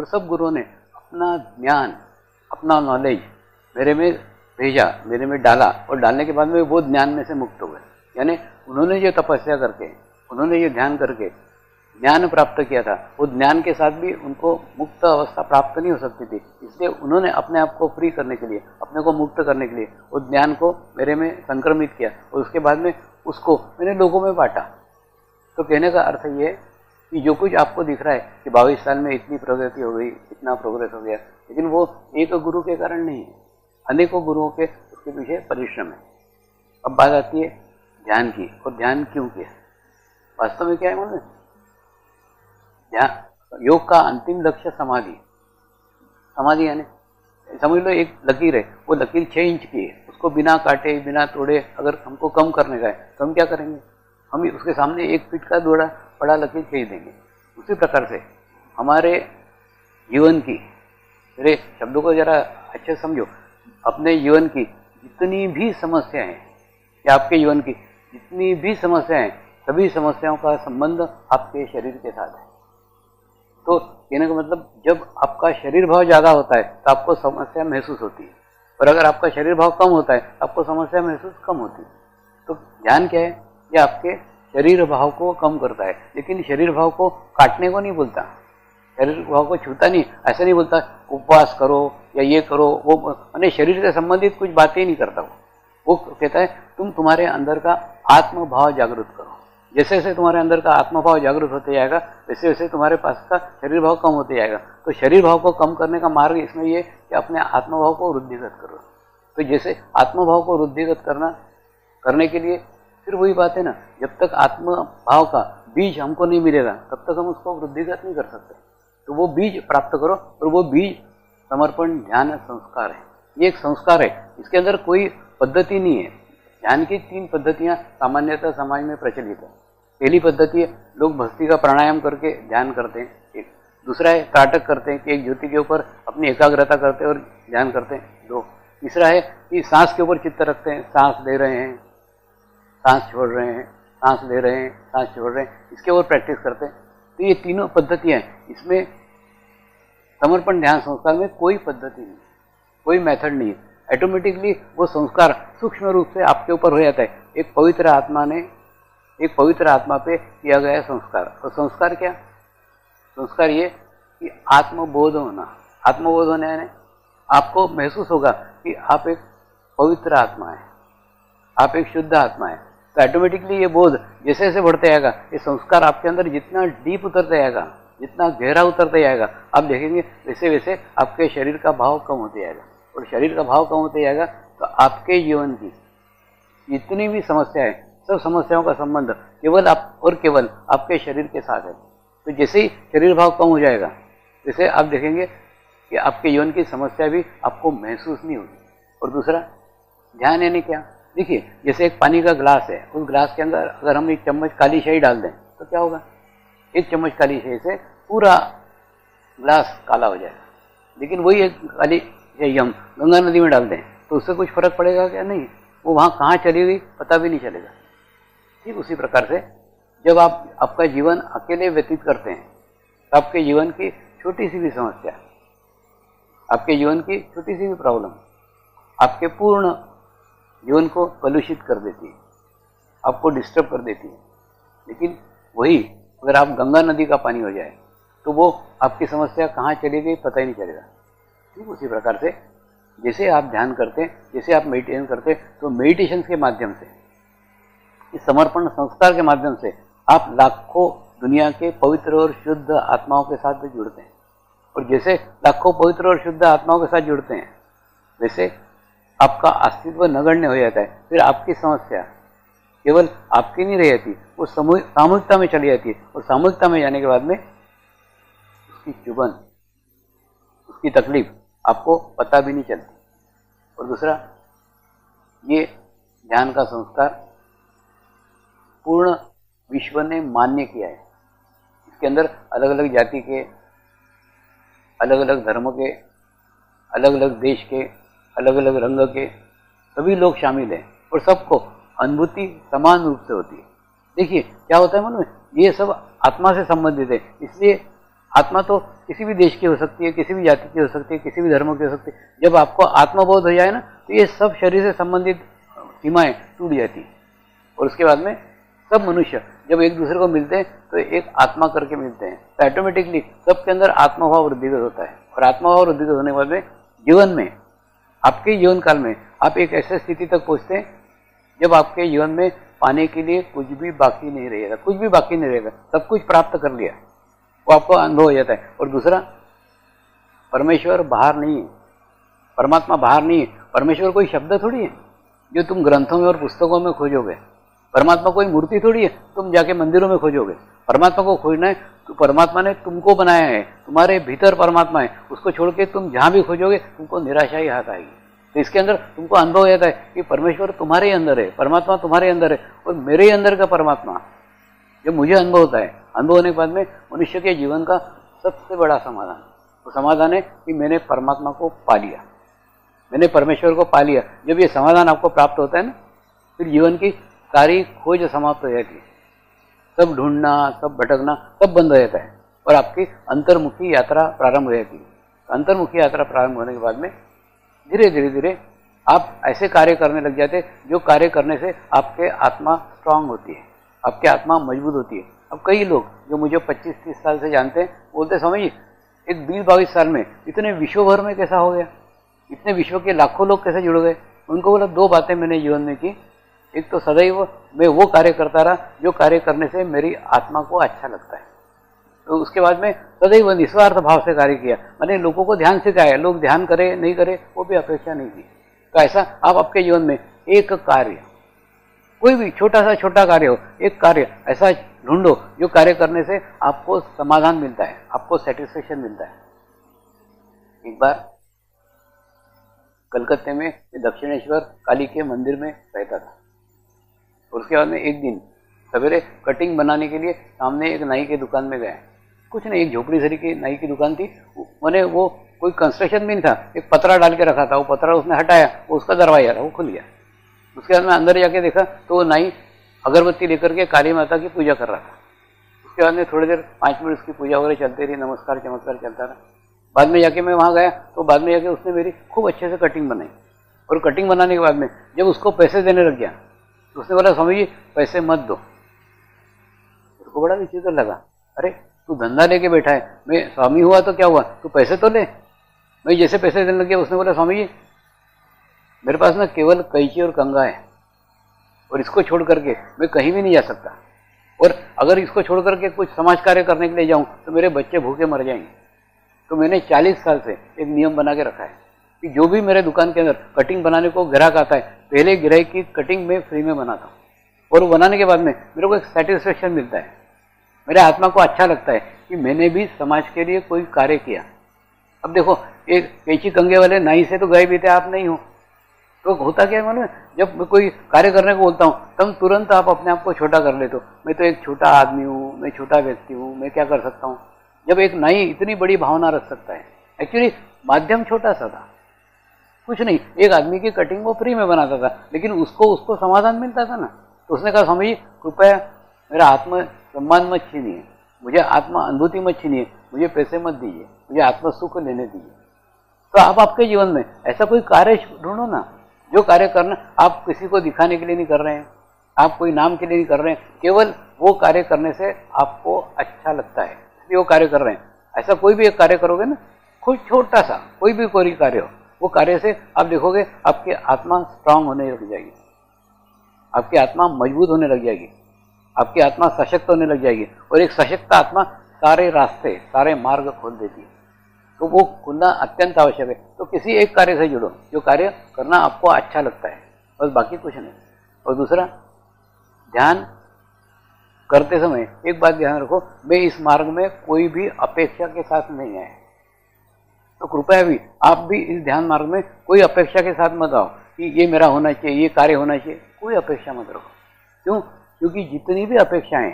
और सब गुरुओं ने अपना ज्ञान, अपना नॉलेज मेरे में भेजा, मेरे में डाला, और डालने के बाद में वो ज्ञान में से मुक्त हो गए। यानी उन्होंने जो तपस्या करके, उन्होंने जो ध्यान करके ज्ञान प्राप्त किया था, वो ज्ञान के साथ भी उनको मुक्त अवस्था प्राप्त नहीं हो सकती थी। इसलिए उन्होंने अपने आप को फ्री करने के लिए, अपने को मुक्त करने के लिए उस ज्ञान को मेरे में संक्रमित किया, और उसके बाद में उसको मैंने लोगों में बांटा। तो कहने का अर्थ ये है कि जो कुछ आपको दिख रहा है कि 22 साल में इतनी प्रगति हो गई, इतना प्रोग्रेस हो गया, लेकिन वो एक गुरु के कारण नहीं है, अनेकों गुरुओं के उसके पीछे परिश्रम है। अब बात आती है ध्यान की, और ध्यान क्यों किया? वास्तव में क्या है मालूम है? ध्यान, योग का अंतिम लक्ष्य समाधि। समाधि यानी समझ लो एक लकीर है, वो लकीर 6 इंच की है, उसको बिना काटे बिना तोड़े अगर हमको कम करने का है तो हम क्या करेंगे? हम उसके सामने 1 फीट का बड़ा लकीर खींच देंगे। उसी प्रकार से हमारे जीवन की, मेरे शब्दों को जरा अच्छे समझो, अपने जीवन की जितनी भी समस्याएं हैं या आपके जीवन की जितनी भी समस्याएं हैं, सभी समस्याओं का संबंध आपके शरीर के साथ है। तो कहने का मतलब, जब आपका शरीर भाव ज्यादा होता है तो आपको समस्या महसूस होती है, और अगर आपका शरीर भाव कम होता है तो आपको समस्या महसूस कम होती है। तो ध्यान क्या है? ये आपके शरीर भाव को कम करता है, लेकिन शरीर भाव को काटने को नहीं बोलता, शरीर भाव को छूता नहीं, ऐसा नहीं बोलता उपवास करो या ये करो, वो मैंने शरीर से संबंधित कुछ बातें ही नहीं करता। वो कहता है तुम तुम्हारे अंदर का आत्म भाव जागृत करो। जैसे जैसे तुम्हारे अंदर का आत्म भाव जागृत होते जाएगा, वैसे वैसे तुम्हारे पास का शरीर भाव कम होते जाएगा। तो शरीर भाव को कम करने का मार्ग इसमें ये कि अपने आत्म भाव को वृद्धिगत करो। तो जैसे आत्म भाव को वृद्धिगत करने के लिए फिर वही बात है ना, जब तक आत्म भाव का बीज हमको नहीं मिलेगा तब तक हम उसको वृद्धिगत नहीं कर सकते। तो वो बीज प्राप्त करो, और वो बीज समर्पण ध्यान संस्कार है। ये एक संस्कार है, इसके अंदर कोई पद्धति नहीं है। ध्यान की 3 पद्धतियां सामान्यतः समाज में प्रचलित है। पहली पद्धति है लोग भक्ति का प्राणायाम करके ध्यान करते हैं, एक। दूसरा है त्राटक करते हैं कि एक ज्योति के ऊपर अपनी एकाग्रता करते हैं और ध्यान करते हैं, 2। तीसरा है कि सांस के ऊपर चित्त रखते हैं, सांस ले रहे हैं, सांस छोड़ रहे हैं, सांस ले रहे हैं, सांस छोड़ रहे हैं, इसके ऊपर प्रैक्टिस करते हैं। तो ये तीनों पद्धतियां हैं। इसमें समर्पण ध्यान संस्कार में कोई पद्धति नहीं, कोई मेथड नहीं है। ऑटोमेटिकली वो संस्कार सूक्ष्म रूप से आपके ऊपर हो जाता है। एक पवित्र आत्मा पे किया गया संस्कार। और संस्कार क्या? संस्कार ये कि आत्मबोध होना। आत्मबोध होने यानी आपको महसूस होगा कि आप एक पवित्र आत्मा है, आप एक शुद्ध आत्मा है। तो ऑटोमेटिकली ये बोध जैसे जैसे बढ़ते जाएगा, ये संस्कार आपके अंदर जितना डीप उतरते जाएगा, जितना गहरा उतरते जाएगा, आप देखेंगे वैसे वैसे आपके शरीर का भाव कम होते जाएगा। और शरीर का भाव कम होते जाएगा तो आपके जीवन की जितनी भी समस्या है, सब समस्याओं का संबंध केवल आपके शरीर के साथ है। तो जैसे ही शरीर भाव कम हो जाएगा, वैसे आप देखेंगे कि आपके जीवन की समस्या भी आपको महसूस नहीं होगी। और दूसरा, ध्यान यानी क्या? देखिए, जैसे एक पानी का ग्लास है, उस ग्लास के अंदर अगर हम 1 चम्मच काली शाही डाल दें तो क्या होगा? 1 चम्मच काली शाही से पूरा ग्लास काला हो जाएगा। लेकिन वही एक काली शाही हम गंगा नदी में डाल दें तो उससे कुछ फर्क पड़ेगा क्या? नहीं, वो वहाँ कहाँ चली गई पता भी नहीं चलेगा। ठीक उसी प्रकार से जब आप आपका जीवन अकेले व्यतीत करते हैं तो आपके जीवन की छोटी सी भी समस्या, आपके जीवन की छोटी सी भी प्रॉब्लम आपके पूर्ण जीवन को कलुषित कर देती है, आपको डिस्टर्ब कर देती है। लेकिन वही अगर आप गंगा नदी का पानी हो जाए तो वो आपकी समस्या कहाँ चली गई पता ही नहीं चलेगा। ठीक उसी प्रकार से जैसे आप ध्यान करते हैं, जैसे आप मेडिटेशन करते हैं, तो मेडिटेशन के माध्यम से, इस समर्पण संस्कार के माध्यम से आप लाखों दुनिया के पवित्र और शुद्ध आत्माओं के साथ जुड़ते हैं। और जैसे लाखों पवित्र और शुद्ध आत्माओं के साथ जुड़ते हैं, वैसे आपका अस्तित्व नगण्य हो जाता है। फिर आपकी समस्या केवल आपकी नहीं रह जाती, वो सामूहिकता में चली जाती है। और सामूहिकता में जाने के बाद में उसकी चुभन, उसकी तकलीफ आपको पता भी नहीं चलती। और दूसरा, ये ध्यान का संस्कार पूर्ण विश्व ने मान्य किया है। इसके अंदर अलग अलग जाति के, अलग अलग धर्म के, अलग अलग देश के, अलग अलग रंग के सभी लोग शामिल हैं, और सबको अनुभूति समान रूप से होती है। देखिए क्या होता है मन में, ये सब आत्मा से संबंधित है, इसलिए आत्मा तो किसी भी देश की हो सकती है, किसी भी जाति की हो सकती है, किसी भी धर्म की हो सकती है। जब आपको आत्मबोध हो जाए ना, तो ये सब शरीर से संबंधित सीमाएं टूट जाती हैं। और उसके बाद में सब मनुष्य जब एक दूसरे को मिलते हैं तो एक आत्मा करके मिलते हैं, तो ऑटोमेटिकली सबके अंदर आत्मभाव वृद्धिगत होता है। और आत्मभाव वृद्धिगत होने के बाद में जीवन में, आपके जीवन काल में आप एक ऐसे स्थिति तक पहुंचते हैं जब आपके जीवन में पाने के लिए कुछ भी बाकी नहीं रहेगा, कुछ भी बाकी नहीं रहेगा, सब कुछ प्राप्त कर लिया, वो आपको अनुभव हो जाता है। और दूसरा, परमेश्वर बाहर नहीं है, परमात्मा बाहर नहीं है। परमेश्वर कोई शब्द थोड़ी है जो तुम ग्रंथों में और पुस्तकों में खोजोगे। परमात्मा कोई मूर्ति थोड़ी है तुम जाके मंदिरों में खोजोगे। परमात्मा को खोजना है तो परमात्मा ने तुमको बनाया है, तुम्हारे भीतर परमात्मा है। उसको छोड़ के तुम जहां भी खोजोगे तुमको निराशा ही हाथ आएगी। तो इसके अंदर तुमको अनुभव हो जाता है कि परमेश्वर तुम्हारे ही अंदर है, परमात्मा तुम्हारे अंदर है, और मेरे ही अंदर का परमात्मा जब मुझे अनुभव होता है, अनुभव होने के बाद में मनुष्य के जीवन का सबसे बड़ा समाधान, तो समाधान है कि मैंने परमात्मा को पा लिया, मैंने परमेश्वर को पा लिया। जब ये समाधान आपको प्राप्त होता है ना, फिर जीवन की सारी खोज समाप्त हो जाती है, सब ढूंढना, सब भटकना सब बंद हो जाता है और आपकी अंतर्मुखी यात्रा प्रारंभ हो जाती है। अंतर्मुखी यात्रा प्रारंभ होने के बाद में धीरे धीरे धीरे आप ऐसे कार्य करने लग जाते जो कार्य करने से आपके आत्मा स्ट्रांग होती है, आपकी आत्मा मजबूत होती है। अब कई लोग जो मुझे 25-30 साल से जानते हैं बोलते समझिए एक 20-22 साल में इतने विश्व भर में कैसा हो गया, इतने विश्व के लाखों लोग कैसे जुड़ गए। उनको बोला 2 बातें मैंने जीवन में की, एक तो सदैव मैं वो कार्य करता रहा जो कार्य करने से मेरी आत्मा को अच्छा लगता है, तो उसके बाद में सदैव निस्वार्थ भाव से कार्य किया। मैंने लोगों को ध्यान सिखाया, लोग ध्यान करे नहीं करे वो भी अपेक्षा नहीं की। तो ऐसा आप आपके जीवन में एक कार्य, कोई भी छोटा सा छोटा कार्य हो, एक कार्य ऐसा ढूंढो जो कार्य करने से आपको समाधान मिलता है, आपको सेटिस्फेक्शन मिलता है। एक बार कलकत्ते में दक्षिणेश्वर काली के मंदिर में रहता था, और उसके बाद में एक दिन सवेरे कटिंग बनाने के लिए सामने एक नाई की दुकान में गया। कुछ नहीं, एक झोपड़ी सरी की नाई की दुकान थी, मैंने वो कोई कंस्ट्रक्शन भी नहीं था, एक पतरा डाल के रखा था, वो पतरा उसने हटाया, वो उसका दरवाजा था, वो खुल गया। उसके बाद में अंदर जाके देखा तो वो नाई अगरबत्ती लेकर के काली माता की पूजा कर रहा था। उसके बाद में थोड़ी देर 5 मिनट उसकी पूजा वगैरह चलती रही, नमस्कार चमत्कार चलता रहा। बाद में जाके मैं वहाँ गया तो बाद में जाके उसने मेरी खूब अच्छे से कटिंग बनाई, और कटिंग बनाने के बाद में जब उसको पैसे देने लग गया तो उसने बोला स्वामी जी पैसे मत दो। उसको बड़ा विचित्र लगा, अरे तू धंधा लेके बैठा है, मैं स्वामी हुआ तो क्या हुआ, तू पैसे तो ले। मैं जैसे पैसे देने लग गया उसने बोला स्वामी जी मेरे पास ना केवल कैंची और कंघा है, और इसको छोड़ करके मैं कहीं भी नहीं जा सकता, और अगर इसको छोड़ करके कुछ समाज कार्य करने के लिए जाऊं तो मेरे बच्चे भूखे मर जाएंगे। तो मैंने 40 साल से एक नियम बना के रखा है कि जो भी मेरे दुकान के अंदर कटिंग बनाने को ग्राहक आता है, पहले ग्राहक की कटिंग में फ्री में बनाता हूँ, और वो बनाने के बाद में मेरे को एक सेटिस्फेक्शन मिलता है, मेरे आत्मा को अच्छा लगता है कि मैंने भी समाज के लिए कोई कार्य किया। अब देखो एक कैंची कंगे वाले नाई से तो गए बीते आप नहीं हो, तो होता क्या है मालूम है, जब मैं कोई कार्य करने को बोलता हूँ तब तुरंत आप अपने आप को छोटा कर लेते हो, मैं तो एक छोटा आदमी हूँ, मैं छोटा व्यक्ति हूँ, मैं क्या कर सकता हूँ। जब एक नाई इतनी बड़ी भावना रख सकता है, एक्चुअली माध्यम छोटा सा था, कुछ नहीं, एक आदमी की कटिंग वो फ्री में बनाता था, लेकिन उसको समाधान मिलता था ना। तो उसने कहा स्वामी जी कृपया मेरा आत्म सम्मान मत छीनिए, मुझे आत्मा अनुभूति मत छीनिए, मुझे पैसे मत दीजिए, मुझे आत्म सुख लेने दीजिए। तो आप आपके जीवन में ऐसा कोई कार्य ढूंढो ना, जो कार्य करना आप किसी को दिखाने के लिए नहीं कर रहे हैं, आप कोई नाम के लिए नहीं कर रहे हैं, केवल वो कार्य करने से आपको अच्छा लगता है इसलिए वो कार्य कर रहे हैं। ऐसा कोई भी एक कार्य करोगे ना, कोई छोटा सा कोई भी कोई कार्य हो, वो कार्य से आप देखोगे आपकी आत्मा स्ट्रांग होने लग जाएगी, आपकी आत्मा मजबूत होने लग जाएगी, आपकी आत्मा सशक्त होने लग जाएगी, और एक सशक्त आत्मा सारे रास्ते सारे मार्ग खोल देती है। तो वो खुलना अत्यंत आवश्यक है। तो किसी एक कार्य से जुड़ो जो कार्य करना आपको अच्छा लगता है, बस बाकी कुछ नहीं। और दूसरा, ध्यान करते समय एक बात ध्यान रखो, मैं इस मार्ग में कोई भी अपेक्षा के साथ नहीं आया, तो कृपया भी आप भी इस ध्यान मार्ग में कोई अपेक्षा के साथ मत आओ कि ये मेरा होना चाहिए, ये कार्य होना चाहिए, कोई अपेक्षा मत रखो। क्यों? क्योंकि जितनी भी अपेक्षाएं,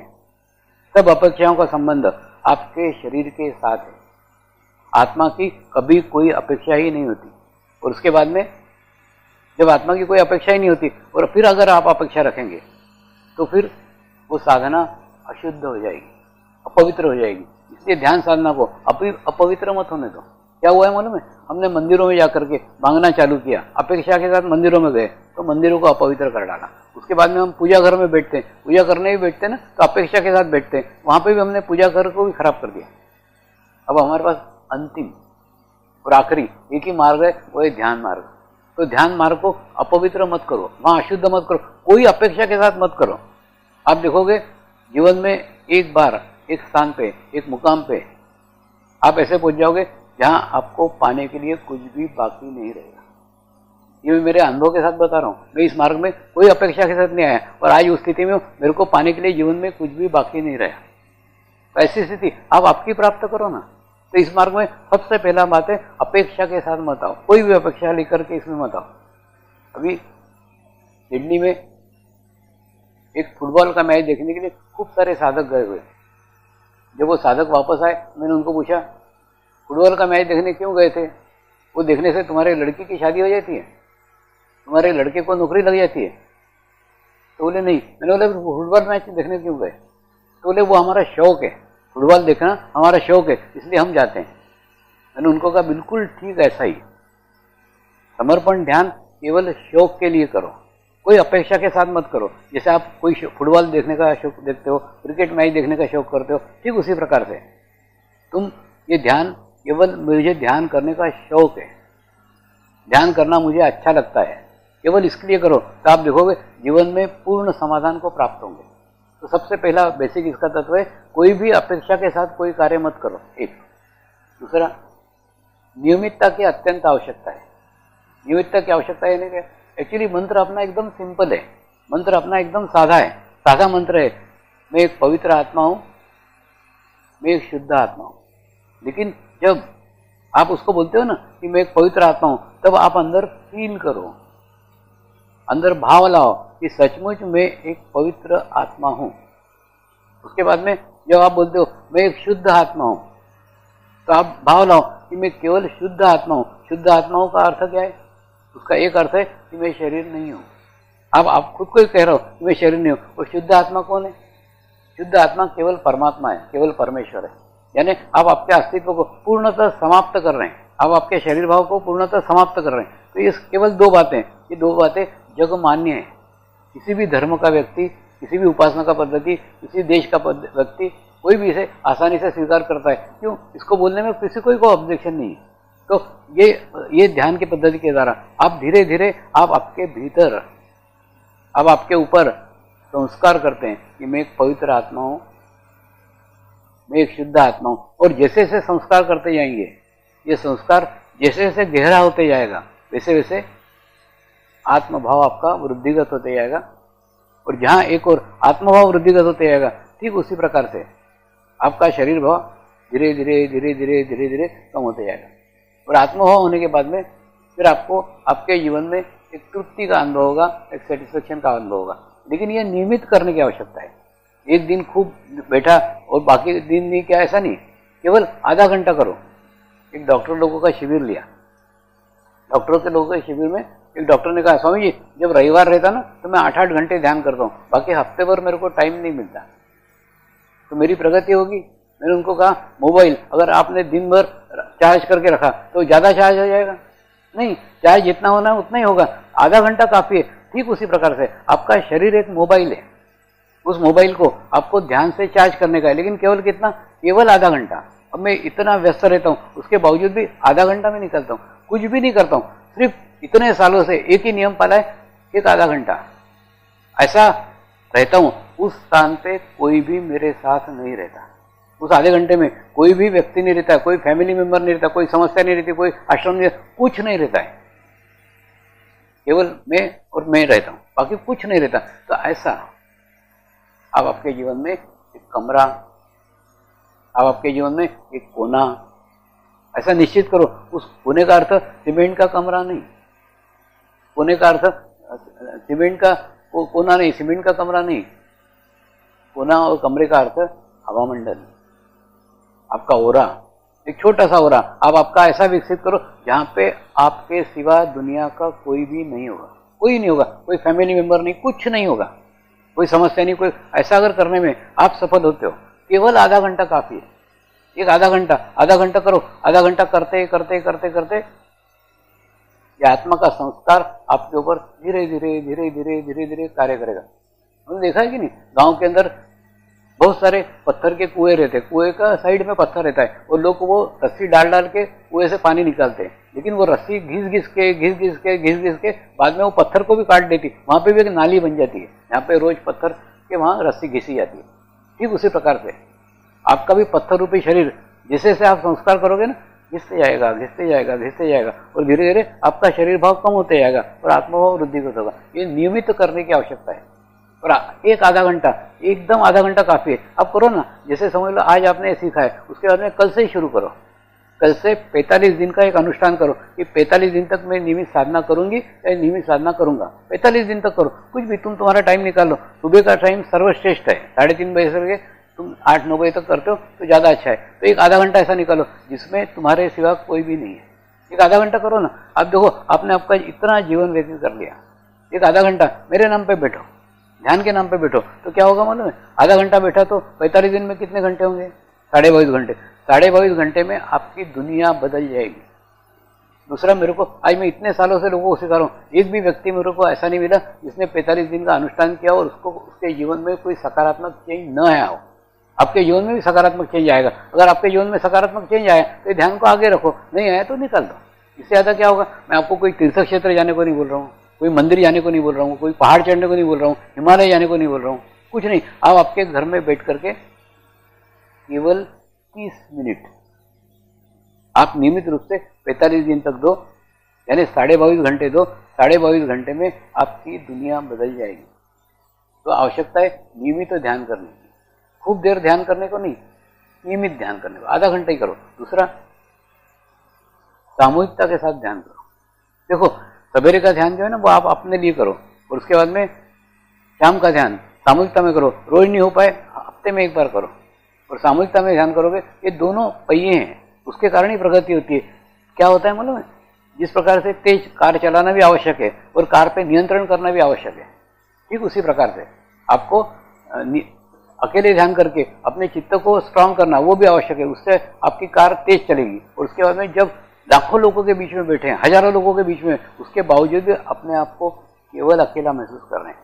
सब अपेक्षाओं का संबंध आपके शरीर के साथ है, आत्मा की कभी कोई अपेक्षा ही नहीं होती। और उसके बाद में जब आत्मा की कोई अपेक्षा ही नहीं होती और फिर अगर आप अपेक्षा रखेंगे तो फिर वो साधना अशुद्ध हो जाएगी, अपवित्र हो जाएगी। ये ध्यान साधना को अपवित्र मत होने दो। क्या हुआ है मालूम है, हमने मंदिरों में जाकर के मांगना चालू किया, अपेक्षा के साथ मंदिरों में गए तो मंदिरों को अपवित्र कर डाला। उसके बाद में हम पूजा घर में बैठते हैं, पूजा करने भी बैठते हैं ना तो अपेक्षा के साथ बैठते हैं, वहां पे भी हमने पूजा घर को भी खराब कर दिया। अब हमारे पास अंतिम और आखिरी एक ही मार्ग है, वो है ध्यान मार्ग। तो ध्यान मार्ग को अपवित्र मत करो, वहां अशुद्ध मत करो, कोई अपेक्षा के साथ मत करो। आप देखोगे जीवन में एक बार एक स्थान पे, एक मुकाम पे आप ऐसे पहुंच जाओगे जहां आपको पाने के लिए कुछ भी बाकी नहीं रहेगा। ये मैं मेरे अनुभव के साथ बता रहा हूँ। मैं इस मार्ग में कोई अपेक्षा के साथ नहीं आया और आज उस स्थिति में मेरे को पाने के लिए जीवन में कुछ भी बाकी नहीं रहा। तो ऐसी स्थिति आप आपकी प्राप्त करो ना। तो इस मार्ग में सबसे पहला बात है, अपेक्षा के साथ मत आओ, कोई भी अपेक्षा लेकर के इसमें मत आओ। अभी सिडनी में एक फुटबॉल का मैच देखने के लिए खूब सारे साधक गए हुए। जब वो साधक वापस आए, मैंने उनको पूछा फुटबॉल का मैच देखने क्यों गए थे? वो देखने से तुम्हारे लड़की की शादी हो जाती है, तुम्हारे लड़के को नौकरी लग जाती है? तो बोले नहीं। मैंने बोले फुटबॉल मैच देखने क्यों गए? तो बोले वो हमारा शौक है, फुटबॉल देखना हमारा शौक है, इसलिए हम जाते हैं। मैंने उनको कहा बिल्कुल ठीक ऐसा ही, समर्पण ध्यान केवल शौक के लिए करो, कोई अपेक्षा के साथ मत करो। जैसे आप कोई फुटबॉल देखने का शौक देखते हो, क्रिकेट मैच देखने का शौक करते हो, ठीक उसी प्रकार से तुम ये ध्यान केवल मुझे ध्यान करने का शौक है, ध्यान करना मुझे अच्छा लगता है, केवल इसके लिए करो, तो आप देखोगे जीवन में पूर्ण समाधान को प्राप्त होंगे। तो सबसे पहला बेसिक इसका तत्व है, कोई भी अपेक्षा के साथ कोई कार्य मत करो। एक दूसरा, नियमितता की अत्यंत आवश्यकता है। नियमितता की आवश्यकता है नहीं, एक्चुअली मंत्र अपना एकदम सिंपल है, मंत्र अपना एकदम साधा है, साधा मंत्र है, मैं एक पवित्र आत्मा हूं, मैं एक शुद्ध आत्मा हूं। लेकिन जब आप उसको बोलते हो ना कि मैं एक पवित्र आत्मा हूं, तब आप अंदर फील करो, अंदर भाव लाओ कि सचमुच मैं एक पवित्र आत्मा हूं। उसके बाद में जब आप बोलते हो मैं एक शुद्ध आत्मा हूं, तो आप भाव लाओ कि मैं केवल शुद्ध आत्मा हूं। शुद्ध आत्माओं का अर्थ क्या है? उसका एक अर्थ है कि मैं शरीर नहीं हूं। आप खुद को ही कह रहे हो कि मैं शरीर नहीं हूं, और शुद्ध आत्मा कौन है? शुद्ध आत्मा केवल परमात्मा है, केवल परमेश्वर है। यानी आप आपके अस्तित्व को पूर्णतः समाप्त कर रहे हैं, आप आपके शरीर भाव को पूर्णतः समाप्त कर रहे हैं। तो ये केवल दो बातें, ये दो बातें जग मान्य है। किसी भी धर्म का व्यक्ति, किसी भी उपासना का पद्धति, किसी देश का व्यक्ति, कोई भी इसे आसानी से स्वीकार करता है। क्यों? इसको बोलने में किसी कोई ऑब्जेक्शन नहीं है। तो ये ध्यान की पद्धति के द्वारा आप धीरे धीरे आप आपके भीतर, आप आपके ऊपर संस्कार करते हैं कि मैं एक पवित्र आत्मा हूं, मैं एक शुद्ध आत्मा हूं। और जैसे जैसे संस्कार करते जाएंगे, ये संस्कार जैसे जैसे गहरा होते जाएगा, वैसे वैसे आत्मभाव आपका वृद्धिगत होते जाएगा। और जहां एक और आत्मभाव वृद्धिगत होते जाएगा, ठीक उसी प्रकार से आपका शरीर भाव धीरे धीरे धीरे धीरे धीरे धीरे कम होते जाएगा। और आत्मभाव होने के बाद में फिर आपको आपके जीवन में एक तृप्ति का अनुभव होगा, एक सेटिस्फेक्शन का अनुभव होगा। लेकिन यह नियमित करने की आवश्यकता है। एक दिन खूब बैठा और बाकी दिन नहीं, क्या ऐसा नहीं, केवल आधा घंटा करो। एक डॉक्टर लोगों का शिविर लिया, डॉक्टरों के लोगों के शिविर में एक डॉक्टर ने कहा, स्वामी जी जब रविवार रहता ना तो मैं 8-8 घंटे ध्यान करता हूँ, बाकी हफ्ते भर मेरे को टाइम नहीं मिलता, तो मेरी प्रगति होगी। मैंने उनको कहा मोबाइल अगर आपने दिन भर चार्ज करके रखा तो ज़्यादा चार्ज हो जाएगा? नहीं, चार्ज जितना होना है उतना ही होगा, आधा घंटा काफ़ी है। ठीक उसी प्रकार से आपका शरीर एक मोबाइल है, उस मोबाइल को आपको ध्यान से चार्ज करने का है, लेकिन केवल कितना? केवल आधा घंटा। अब मैं इतना व्यस्त रहता हूँ, उसके बावजूद भी आधा घंटा में निकलता हूँ, कुछ भी नहीं करता हूँ, सिर्फ इतने सालों से एक ही नियम पाला है, एक आधा घंटा ऐसा रहता हूँ। उस स्थान पे कोई भी मेरे साथ नहीं रहता, उस आधे घंटे में कोई भी व्यक्ति नहीं रहता, कोई फैमिली मेंबर नहीं रहता, कोई समस्या नहीं रहती, कोई आश्रम नहीं, कुछ नहीं रहता है, केवल मैं और मैं रहता हूँ, बाकी कुछ नहीं रहता। तो ऐसा आप आपके जीवन में एक कमरा, आप आपके जीवन में एक कोना ऐसा निश्चित करो। उस कोने का अर्थ सीमेंट का कमरा नहीं, कोने का अर्थ सीमेंट का कोना नहीं, सीमेंट का कमरा नहीं, कोना और कमरे का अर्थ हवामंडल, आपका ओरा, एक छोटा सा ओरा आप आपका ऐसा विकसित करो जहां पे आपके सिवा दुनिया का कोई भी नहीं होगा, कोई नहीं होगा, कोई फैमिली मेंबर नहीं, कुछ नहीं होगा, कोई समस्या नहीं, कोई। ऐसा अगर करने में आप सफल होते हो, केवल आधा घंटा काफी है, एक आधा घंटा करो, आधा घंटा करते करते करते करते ये आत्मा का संस्कार आपके ऊपर धीरे धीरे धीरे धीरे धीरे धीरे कार्य करेगा। हमने देखा है कि नहीं, गांव के अंदर बहुत सारे पत्थर के कुएं रहते हैं, कुएं का साइड में पत्थर रहता है और लोग वो रस्सी डाल डाल के कुएं से पानी निकालते हैं, लेकिन वो रस्सी घिस घिस के बाद में वो पत्थर को भी काट देती, वहां पे भी एक नाली बन जाती है, यहाँ पे रोज पत्थर के वहां रस्सी घिसी जाती है। ठीक उसी प्रकार से आपका भी पत्थर रूपी शरीर जैसे जैसे आप संस्कार करोगे ना, घिसते जाएगा घिसते जाएगा घिसते जाएगा और धीरे धीरे आपका शरीर भाव कम होते जाएगा और आत्मभाव वृद्धिगत होगा। ये नियमित करने की आवश्यकता है। और एक आधा घंटा, एकदम आधा घंटा काफी है, आप करो ना। जैसे समझ लो आज आपने सीखा है, उसके बाद में कल से ही शुरू करो। कल से 45 दिन का एक अनुष्ठान करो कि 45 दिन तक मैं नियमित साधना करूंगी या नियमित साधना करूंगा। 45 दिन तक करो, कुछ भी तुम तुम्हारा टाइम निकाल लो। सुबह का टाइम सर्वश्रेष्ठ है, 3:30 बजे से तुम 8-9 बजे तक करते हो तो ज्यादा अच्छा है। तो एक आधा घंटा ऐसा निकालो जिसमें तुम्हारे सिवा कोई भी नहीं है। एक आधा घंटा करो ना। आप देखो आपने आपका इतना जीवन व्यतीत कर लिया, एक आधा घंटा मेरे नाम पे बैठो, ध्यान के नाम पे बैठो, तो क्या होगा मालूम है? आधा घंटा बैठा तो 45 दिन में कितने घंटे होंगे? 22.5 घंटे। 22.5 घंटे में आपकी दुनिया बदल जाएगी। दूसरा, मेरे को आज मैं इतने सालों से लोगों को सिखा रहा हूँ, एक भी व्यक्ति मेरे को ऐसा नहीं मिला जिसने 45 दिन का अनुष्ठान किया और उसको उसके जीवन में कोई सकारात्मक चेंज न आया हो। आपके जीवन में भी सकारात्मक चेंज आएगा। अगर आपके जीवन में सकारात्मक चेंज आया तो ध्यान को आगे रखो, नहीं आया तो निकाल दो। इससे ज्यादा क्या होगा? मैं आपको कोई तीर्थ क्षेत्र जाने को नहीं बोल रहा हूँ, कोई मंदिर जाने को नहीं बोल रहा हूँ, कोई पहाड़ चढ़ने को नहीं बोल रहा हूँ, हिमालय जाने को नहीं बोल रहा हूँ, कुछ नहीं। आप आपके घर में बैठ करके केवल 30 मिनट आप नियमित रूप से 45 दिन तक दो, यानी 22.5 घंटे दो। 22.5 घंटे में आपकी दुनिया बदल जाएगी। तो आवश्यकता है नियमित ध्यान करने की। खूब देर ध्यान करने को नहीं, नियमित ध्यान करने को, आधा घंटा ही करो। दूसरा, सामूहिकता के साथ ध्यान करो। देखो सवेरे का ध्यान जो है ना वो आप अपने लिए करो और उसके बाद में शाम का ध्यान सामूहिकता में करो। रोज नहीं हो पाए हफ्ते में एक बार करो और सामूहिकता में ध्यान करोगे। ये दोनों पहिए हैं, उसके कारण ही प्रगति होती है। क्या होता है मालूम है? जिस प्रकार से तेज कार चलाना भी आवश्यक है और कार पे नियंत्रण करना भी आवश्यक है, ठीक उसी प्रकार से आपको अकेले ध्यान करके अपने चित्त को स्ट्रांग करना वो भी आवश्यक है। उससे आपकी कार तेज चलेगी और उसके बाद में जब लाखों लोगों के बीच में बैठे हैं, हजारों लोगों के बीच में, उसके बावजूद भी अपने आप को केवल अकेला महसूस कर रहे हैं,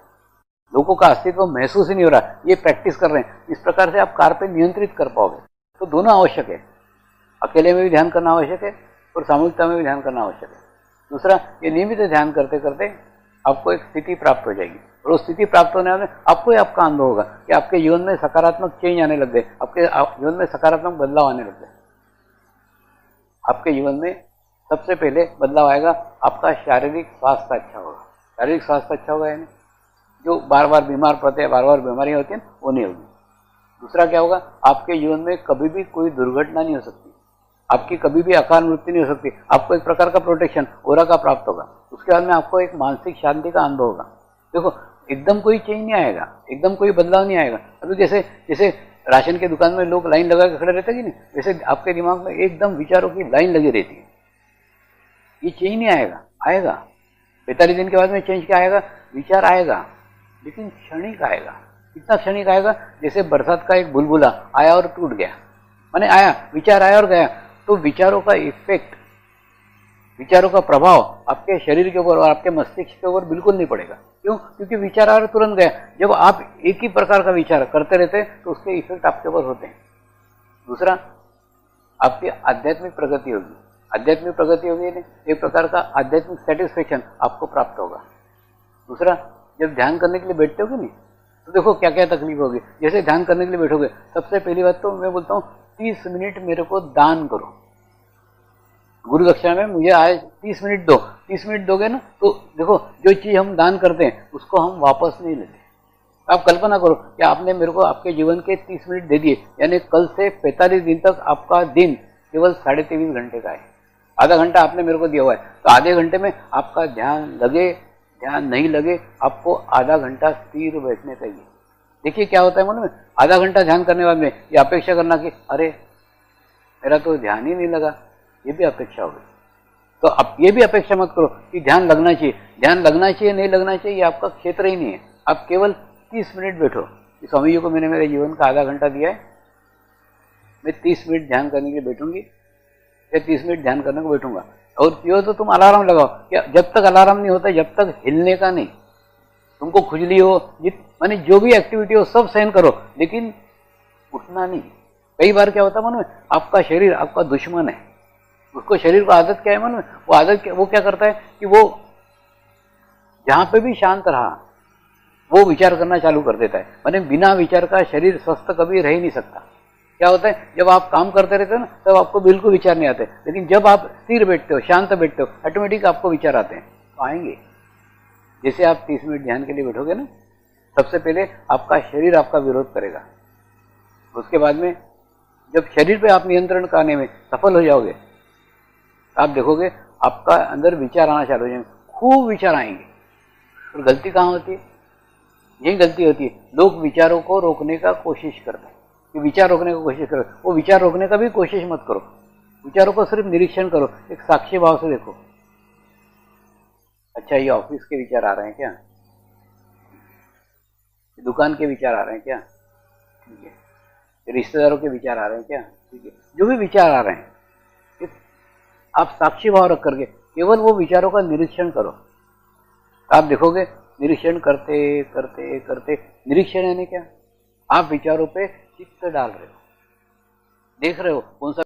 लोगों का अस्तित्व महसूस ही नहीं हो रहा, ये प्रैक्टिस कर रहे हैं। इस प्रकार से आप कार पे नियंत्रित कर पाओगे। तो दोनों आवश्यक है, अकेले में भी ध्यान करना आवश्यक है और सामूहिकता में भी ध्यान करना आवश्यक है। दूसरा, ये नियमित ध्यान करते करते आपको एक स्थिति प्राप्त हो जाएगी और उस स्थिति प्राप्त होने में आपको ही आपका अनुभव होगा कि आपके जीवन में सकारात्मक चेंज आने लग गए, आपके जीवन में सकारात्मक बदलाव आने लग गए। आपके जीवन में सबसे पहले बदलाव आएगा, आपका शारीरिक स्वास्थ्य अच्छा होगा। शारीरिक स्वास्थ्य अच्छा होगा यानी जो बार बार बीमार पड़ते हैं, बार बार बीमारियां होती हैं, वो नहीं होगी। दूसरा क्या होगा? आपके जीवन में कभी भी कोई दुर्घटना नहीं हो सकती, आपकी कभी भी अकाल मृत्यु नहीं हो सकती। आपको एक प्रकार का प्रोटेक्शन ओरा का प्राप्त होगा। उसके बाद में आपको एक मानसिक शांति का अनुभव होगा। देखो एकदम कोई चेंज नहीं आएगा, एकदम कोई बदलाव नहीं आएगा। अभी जैसे जैसे राशन के दुकान में लोग लाइन लगा के खड़े रहते हैं कि नहीं, वैसे आपके दिमाग में एकदम विचारों की लाइन लगी रहती है। ये चेंज नहीं आएगा, आएगा 45 दिन के बाद में चेंज क्या आएगा? विचार आएगा, लेकिन क्षणिक आएगा। इतना क्षणिक आएगा जैसे बरसात का एक बुलबुला आया और टूट गया। माने आया, विचार आया और गया। तो विचारों का इफेक्ट, विचारों का प्रभाव आपके शरीर के ऊपर और आपके मस्तिष्क के ऊपर बिल्कुल नहीं पड़ेगा। क्यों? क्योंकि विचार आ तुरंत गया। जब आप एक ही प्रकार का विचार करते रहते हैं तो उसके इफेक्ट आपके ऊपर होते हैं। दूसरा, आपकी आध्यात्मिक प्रगति होगी। आध्यात्मिक प्रगति होगी नहीं, एक प्रकार का आध्यात्मिक सेटिस्फेक्शन आपको प्राप्त होगा। दूसरा, जब ध्यान करने के लिए बैठते हो नहीं तो देखो क्या क्या तकलीफ होगी। जैसे ध्यान करने के लिए बैठोगे, सबसे पहली बात तो मैं बोलता हूँ 30 मिनट मेरे को दान करो। गुरु दक्षिणा में मुझे आज 30 मिनट दो। 30 मिनट दोगे ना तो देखो जो चीज हम दान करते हैं उसको हम वापस नहीं लेते। आप कल्पना करो कि आपने मेरे को आपके जीवन के 30 मिनट दे दिए, यानी कल से 45 दिन तक आपका दिन केवल 23.5 घंटे का है। आधा घंटा आपने मेरे को दिया हुआ है, तो आधे घंटे में आपका ध्यान लगे ध्यान नहीं लगे, आपको आधा घंटा स्थिर बैठने चाहिए। देखिए क्या होता है मालूम है? आधा घंटा ध्यान करने बाद में ये अपेक्षा करना कि अरे मेरा तो ध्यान ही नहीं लगा, ये भी अपेक्षा होगी। तो अब ये भी अपेक्षा मत करो कि ध्यान लगना चाहिए। ध्यान लगना चाहिए नहीं लगना चाहिए ये आपका क्षेत्र ही नहीं है। आप केवल 30 मिनट बैठो। स्वामी जी को मैंने मेरे जीवन का आधा घंटा दिया है, मैं 30 मिनट ध्यान करने के लिए बैठूंगी या 30 मिनट ध्यान करने को बैठूंगा। और यो तो तुम अलार्म लगाओ, क्या जब तक अलार्म नहीं होता जब तक हिलने का नहीं, तुमको खुजली हो माने जो भी एक्टिविटी हो सब सहन करो, लेकिन उठना नहीं। कई बार क्या होता है मन में, आपका शरीर आपका दुश्मन है, उसको शरीर को आदत क्या है मन में, वो आदत वो क्या करता है कि वो जहां पे भी शांत रहा वो विचार करना चालू कर देता है। माने बिना विचार का शरीर स्वस्थ कभी रह ही नहीं सकता। क्या होता है, जब आप काम करते रहते हो ना तब आपको बिल्कुल विचार नहीं आते, लेकिन जब आप स्थिर बैठते हो, शांत बैठते हो, ऑटोमेटिक आपको विचार आते हैं, तो आएंगे। जैसे आप 30 मिनट ध्यान के लिए बैठोगे ना, सबसे पहले आपका शरीर आपका विरोध करेगा, उसके बाद में जब शरीर पे आप नियंत्रण करने में सफल हो जाओगे, आप देखोगे आपका अंदर विचार आना चालू हो जाएंगे, खूब विचार आएंगे। और गलती कहाँ होती है, यही गलती होती है, लोग विचारों को रोकने का कोशिश करते हैं कि विचार रोकने की कोशिश करो, वो विचार रोकने का भी कोशिश मत करो, विचारों को सिर्फ निरीक्षण करो, एक साक्षी भाव से देखो। अच्छा, ये ऑफिस के विचार आ रहे हैं क्या, दुकान के विचार आ रहे हैं क्या, ठीक है, रिश्तेदारों के विचार आ रहे हैं क्या, ठीक है, जो भी विचार आ रहे हैं आप साक्षी भाव रख करके केवल वो विचारों का निरीक्षण करो। आप देखोगे निरीक्षण करते करते करते, निरीक्षण यानी क्या, आप विचारों पे चित्त डाल रहे हो, देख रहे हो कौन सा